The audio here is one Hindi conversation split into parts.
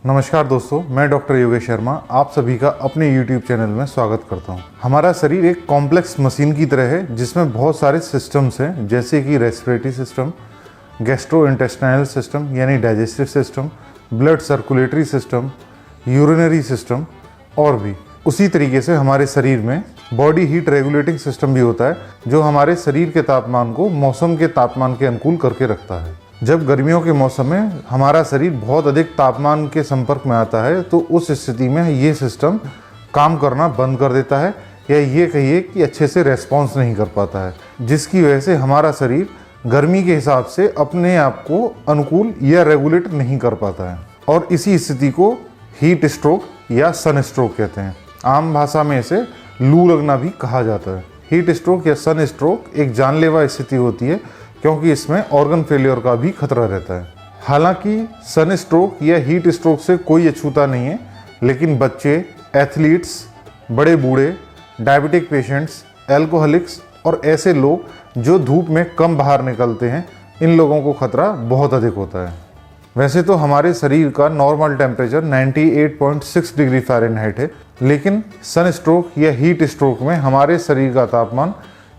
नमस्कार दोस्तों, मैं डॉक्टर योगेश शर्मा आप सभी का अपने YouTube चैनल में स्वागत करता हूं। हमारा शरीर एक कॉम्प्लेक्स मशीन की तरह है जिसमें बहुत सारे सिस्टम्स हैं, जैसे कि रेस्पिरेटरी सिस्टम, गैस्ट्रोइंटेस्टाइनल सिस्टम यानी digestive system, blood circulatory system, urinary system और भी। उसी तरीके से हमारे शरीर में बॉडी हीट रेगुलेटिंग सिस्टम भी होता है जो हमारे शरीर के तापमान को मौसम के तापमान के अनुकूल करके रखता है। जब गर्मियों के मौसम में हमारा शरीर बहुत अधिक तापमान के संपर्क में आता है तो उस स्थिति में ये सिस्टम काम करना बंद कर देता है, या ये कहिए कि अच्छे से रेस्पॉन्स नहीं कर पाता है, जिसकी वजह से हमारा शरीर गर्मी के हिसाब से अपने आप को अनुकूल या रेगुलेट नहीं कर पाता है। और इसी स्थिति को हीट स्ट्रोक या सन स्ट्रोक कहते हैं। आम भाषा में इसे लू लगना भी कहा जाता है। हीट स्ट्रोक या सन स्ट्रोक एक जानलेवा स्थिति होती है क्योंकि इसमें ऑर्गन फेलियर का भी खतरा रहता है। हालांकि सन स्ट्रोक या हीट स्ट्रोक से कोई अछूता नहीं है, लेकिन बच्चे, एथलीट्स, बड़े बूढ़े, डायबिटिक पेशेंट्स, एल्कोहलिक्स और ऐसे लोग जो धूप में कम बाहर निकलते हैं, इन लोगों को खतरा बहुत अधिक होता है। वैसे तो हमारे शरीर का नॉर्मल टेम्परेचर 98.6 डिग्री फ़ारेनहाइट है, लेकिन सन स्ट्रोक या हीट स्ट्रोक में हमारे शरीर का तापमान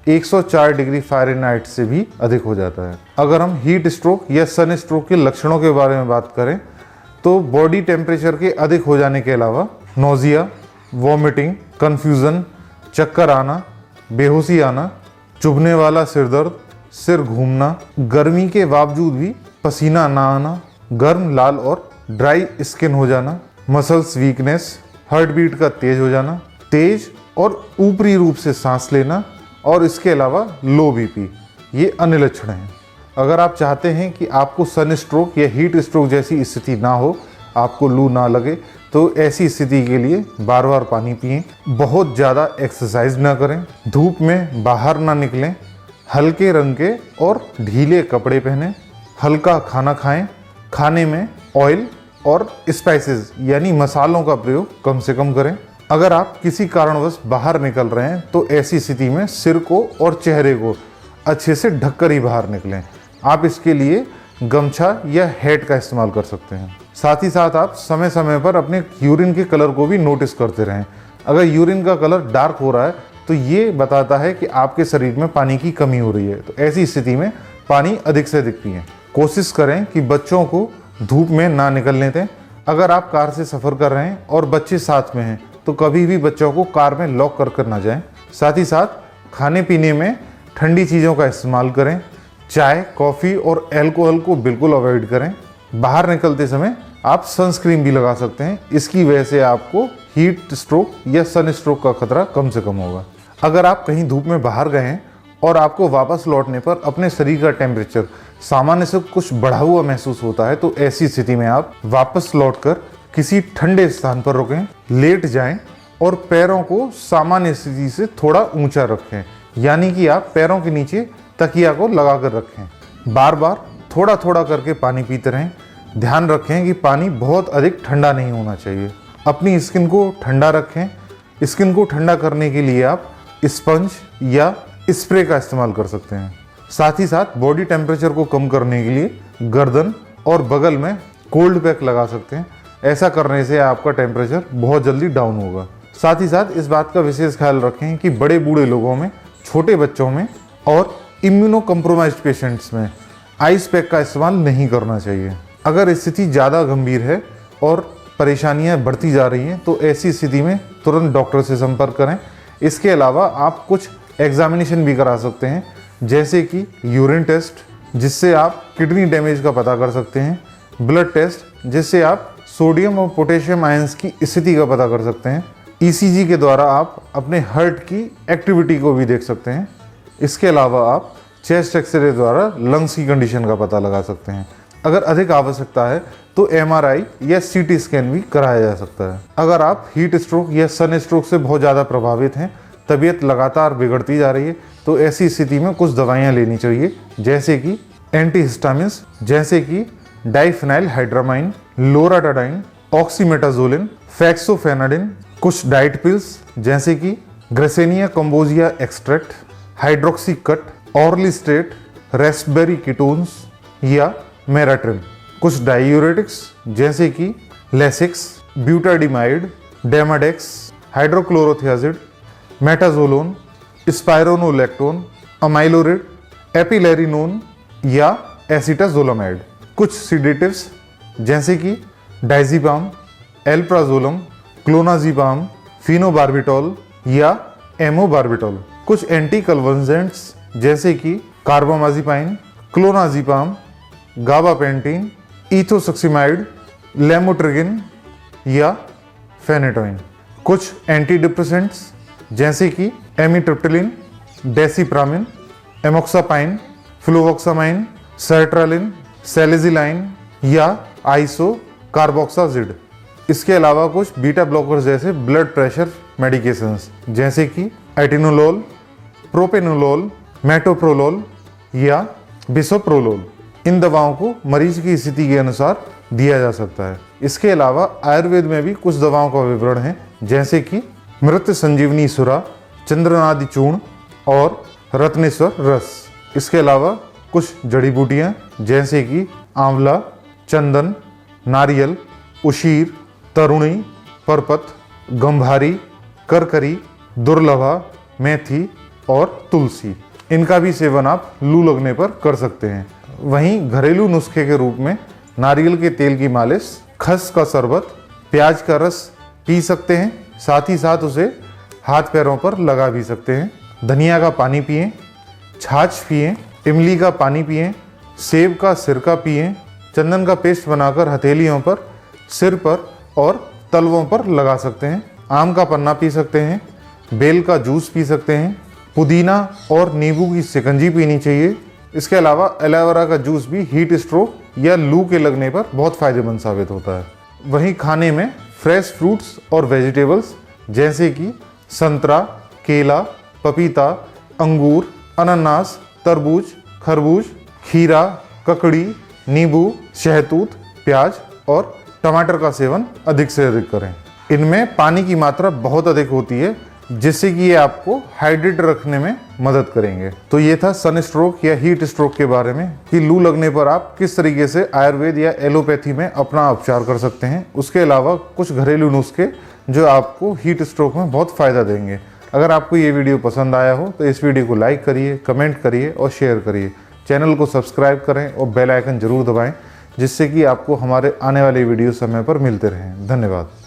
104 डिग्री फ़ारेनहाइट से भी अधिक हो जाता है। अगर हम हीट स्ट्रोक या सन स्ट्रोक के लक्षणों के बारे में बात करें तो बॉडी टेम्परेचर के अधिक हो जाने के अलावा नोजिया, वॉमिटिंग, कन्फ्यूज़न, चक्कर आना, बेहोशी आना, चुभने वाला सिर दर्द, सिर घूमना, गर्मी के बावजूद भी पसीना ना आना, गर्म, लाल और ड्राई स्किन हो जाना, मसल्स वीकनेस, हार्ट बीट का तेज हो जाना, तेज और ऊपरी रूप से सांस लेना और इसके अलावा लो बीपी, ये अन्य लक्षण हैं। अगर आप चाहते हैं कि आपको सन स्ट्रोक या हीट स्ट्रोक जैसी स्थिति ना हो, आपको लू ना लगे, तो ऐसी स्थिति के लिए बार बार पानी पिएं, बहुत ज़्यादा एक्सरसाइज ना करें, धूप में बाहर ना निकलें, हल्के रंग के और ढीले कपड़े पहनें, हल्का खाना खाएं, खाने में ऑयल और स्पाइसेस यानी मसालों का प्रयोग कम से कम करें। अगर आप किसी कारणवश बाहर निकल रहे हैं तो ऐसी स्थिति में सिर को और चेहरे को अच्छे से ढककर ही बाहर निकलें। आप इसके लिए गमछा या हैट का इस्तेमाल कर सकते हैं। साथ ही साथ आप समय समय पर अपने यूरिन के कलर को भी नोटिस करते रहें। अगर यूरिन का कलर डार्क हो रहा है तो ये बताता है कि आपके शरीर में पानी की कमी हो रही है, तो ऐसी स्थिति में पानी अधिक से अधिक पिएं। कोशिश करें कि बच्चों को धूप में ना निकलने दें। अगर आप कार से सफ़र कर रहे हैं और बच्चे साथ में हैं तो कभी भी बच्चों को कार में लॉक कर ना जाएं। साथ ही साथ खाने पीने में ठंडी चीज़ों का इस्तेमाल करें। चाय, कॉफ़ी और अल्कोहल को बिल्कुल अवॉइड करें। बाहर निकलते समय आप सनस्क्रीन भी लगा सकते हैं। इसकी वजह से आपको हीट स्ट्रोक या सन स्ट्रोक का खतरा कम से कम होगा। अगर आप कहीं धूप में बाहर गए हैं और आपको वापस लौटने पर अपने शरीर का टेम्परेचर सामान्य से कुछ बढ़ा हुआ महसूस होता है, तो ऐसी स्थिति में आप वापस लौटकर किसी ठंडे स्थान पर रुकें, लेट जाएं और पैरों को सामान्य स्थिति से थोड़ा ऊंचा रखें, यानी कि आप पैरों के नीचे तकिया को लगा कर रखें। बार बार थोड़ा थोड़ा करके पानी पीते रहें। ध्यान रखें कि पानी बहुत अधिक ठंडा नहीं होना चाहिए। अपनी स्किन को ठंडा रखें। स्किन को ठंडा करने के लिए आप स्पंज या स्प्रे का इस्तेमाल कर सकते हैं। साथ ही साथ बॉडी टेम्परेचर को कम करने के लिए गर्दन और बगल में कोल्ड पैक लगा सकते हैं। ऐसा करने से आपका टेम्परेचर बहुत जल्दी डाउन होगा। साथ ही साथ इस बात का विशेष ख्याल रखें कि बड़े बूढ़े लोगों में, छोटे बच्चों में और इम्यूनो कम्प्रोमाइज्ड पेशेंट्स में आइस पैक का इस्तेमाल नहीं करना चाहिए। अगर स्थिति ज़्यादा गंभीर है और परेशानियां बढ़ती जा रही हैं तो ऐसी स्थिति में तुरंत डॉक्टर से संपर्क करें। इसके अलावा आप कुछ एग्जामिनेशन भी करा सकते हैं, जैसे कि यूरिन टेस्ट, जिससे आप किडनी डैमेज का पता कर सकते हैं, ब्लड टेस्ट, जिससे आप सोडियम और पोटेशियम आयंस की स्थिति का पता कर सकते हैं, ईसीजी के द्वारा आप अपने हार्ट की एक्टिविटी को भी देख सकते हैं। इसके अलावा आप चेस्ट एक्सरे द्वारा लंग्स की कंडीशन का पता लगा सकते हैं। अगर अधिक आवश्यकता है तो एमआरआई या सीटी स्कैन भी कराया जा सकता है। अगर आप हीट स्ट्रोक या सन स्ट्रोक से बहुत ज़्यादा प्रभावित हैं, तबीयत लगातार बिगड़ती जा रही है, तो ऐसी स्थिति में कुछ दवाइयाँ लेनी चाहिए, जैसे कि एंटीहिस्टामिन्स, जैसे कि डाइफेनाइल हाइड्रामाइन, लोराटाडाइन, ऑक्सीमेटाजोलिन, फैक्सोफेनाडिन, कुछ डाइट पिल्स जैसे कि garcinia cambogia extract, hydroxycut, orlistat, raspberry ketones या मेराट्रिन, कुछ डायूरेटिक्स जैसे कि लेसिक्स, ब्यूटाडिमाइड, डेमाडेक्स, हाइड्रोक्लोरोथियाजिड, मेटाजोलोन, स्पाइरोनोलैक्टोन, अमाइलोरिड, एपिलेरिनोन या एसिटाजोलामाइड। कुछ सीडेटिव्स जैसे कि डाइजीपाम, एल्प्राजोलम, क्लोनाजीपाम, फिनोबार्बिटॉल या एमोबार्बिटॉल। कुछ एंटी कन्वल्जेंट्स जैसे कि कार्बामाजिपाइन, क्लोनाजीपाम, गाबापेंटीन, इथोसक्सिमाइड, लेमोट्रिगिन या फेनेटोइन। कुछ एंटी डिप्रेसेंट्स जैसे कि एमिट्रिप्टिलिन, डेसिप्रामिन, एमोक्सापाइन, फ्लोवोक्सामाइन, सर्ट्रालिन, सेलिजिलाइन या आइसोकार्बोक्साजिड। इसके अलावा कुछ बीटा ब्लॉकर्स जैसे ब्लड प्रेशर मेडिकेशंस जैसे कि एटिनोलोल, प्रोपेनोलोल, मेटोप्रोलोल या बिसोप्रोलोल। इन दवाओं को मरीज की स्थिति के अनुसार दिया जा सकता है। इसके अलावा आयुर्वेद में भी कुछ दवाओं का विवरण है जैसे कि मृत संजीवनी सुरा, चंद्रनादि चूर्ण और रत्नेश्वर रस। इसके अलावा कुछ जड़ी बूटियां जैसे कि आंवला, चंदन, नारियल, उशीर, तरुणी, परपत, गंभारी, करकरी, दुर्लभा, मेथी और तुलसी। इनका भी सेवन आप लू लगने पर कर सकते हैं। वहीं घरेलू नुस्खे के रूप में नारियल के तेल की मालिश, खस का शरबत, प्याज का रस पी सकते हैं। साथ ही साथ उसे हाथ पैरों पर लगा भी सकते हैं। धनिया का पानी पिएं, छाछ पिएं, इमली का पानी पिएं, सेब का सिरका पिएं, चंदन का पेस्ट बनाकर हथेलियों पर, सिर पर और तलवों पर लगा सकते हैं। आम का पन्ना पी सकते हैं, बेल का जूस पी सकते हैं, पुदीना और नींबू की शिकंजी पीनी चाहिए। इसके अलावा एलोवेरा का जूस भी हीट स्ट्रोक या लू के लगने पर बहुत फायदेमंद साबित होता है। वहीं खाने में फ्रेश फ्रूट्स और वेजिटेबल्स जैसे कि संतरा, केला, पपीता, अंगूर, अनानास, तरबूज, खरबूज, खीरा, ककड़ी, नींबू, शहतूत, प्याज और टमाटर का सेवन अधिक से अधिक करें। इनमें पानी की मात्रा बहुत अधिक होती है जिससे कि ये आपको हाइड्रेट रखने में मदद करेंगे। तो ये था सन स्ट्रोक या हीट स्ट्रोक के बारे में कि लू लगने पर आप किस तरीके से आयुर्वेद या एलोपैथी में अपना उपचार कर सकते हैं। उसके अलावा कुछ घरेलू नुस्खे जो आपको हीट स्ट्रोक में बहुत फ़ायदा देंगे। अगर आपको ये वीडियो पसंद आया हो तो इस वीडियो को लाइक करिए, कमेंट करिए और शेयर करिए। चैनल को सब्सक्राइब करें और बेल आइकन जरूर दबाएँ जिससे कि आपको हमारे आने वाले वीडियो समय पर मिलते रहें। धन्यवाद।